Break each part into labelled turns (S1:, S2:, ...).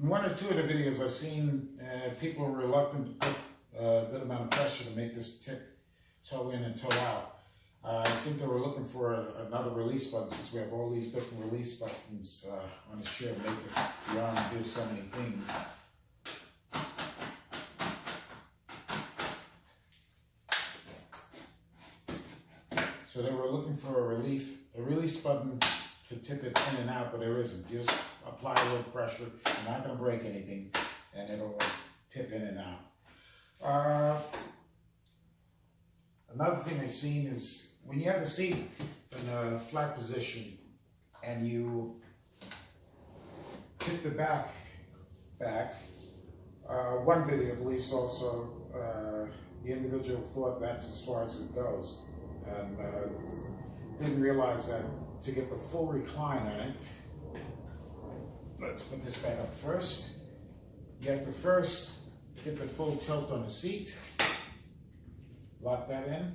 S1: In one or two of the videos I've seen people are reluctant to put a good amount of pressure to make this tip toe in and toe out. I think they were looking for another release button, since we have all these different release buttons on the chair to make the arm do so many things. So they were looking for a release button to tip it in and out, but there isn't. Just apply a little pressure. You're not going to break anything, and it'll tip in and out. Another thing I've seen is when you have the seat in a flat position and you tip the back. One video at least also, the individual thought that's as far as it goes, and didn't realize that to get the full recline on it, let's put this back up first. You have to first get the full tilt on the seat, lock that in,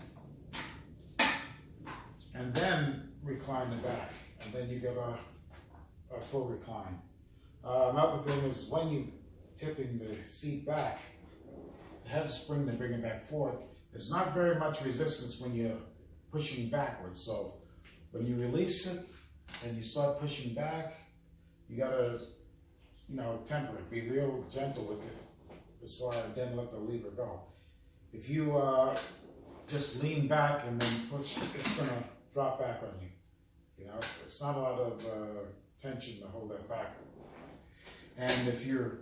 S1: and then recline the back, and then you get a full recline. Another thing is when you tipping the seat back, it has a spring to bring it back forward. There's not very much resistance when you're pushing backwards, so when you release it and you start pushing back, you gotta, temper it, be real gentle with it as far as then let the lever go. If you just lean back and then push, it's gonna drop back on you. It's not a lot of tension to hold that back. And if you're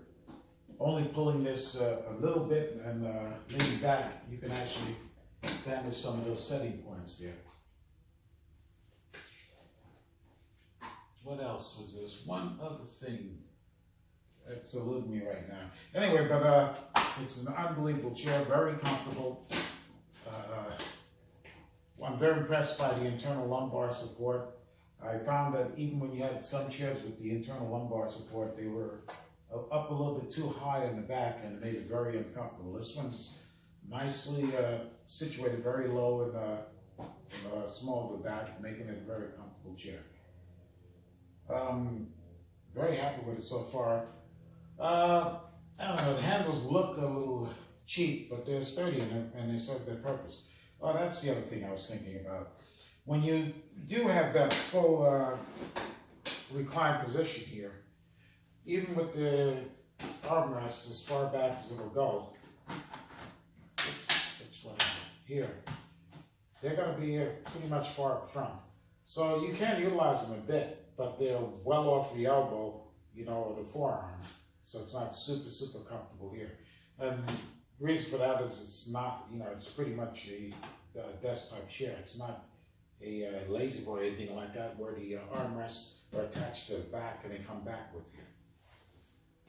S1: only pulling this a little bit and leaning back, you can actually damage some of those setting points there. What else was this? One other thing that's eluding me right now. Anyway, but it's an unbelievable chair, very comfortable. I'm very impressed by the internal lumbar support. I found that even when you had some chairs with the internal lumbar support, they were up a little bit too high in the back and made it very uncomfortable. This one's nicely situated very low and small to the back, making it a very comfortable chair. Very happy with it so far. I don't know, the handles look a little cheap, but they're sturdy and they serve their purpose. Oh, that's the other thing I was thinking about. When you do have that full recline position here, even with the armrests as far back as it'll go, which one here, they're going to be pretty much far up front. So you can utilize them a bit, but they're well off the elbow, or the forearm. So it's not super, super comfortable here. And the reason for that is it's not, it's pretty much a desk-type chair. It's not a lazy boy or anything like that where the armrests are attached to the back and they come back with you.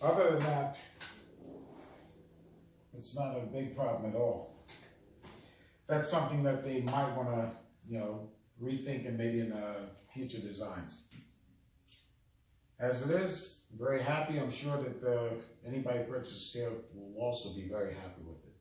S1: Other than that, it's not a big problem at all. That's something that they might want to, rethink and maybe in future designs. As it is, I'm very happy. I'm sure that anybody purchases here will also be very happy with it.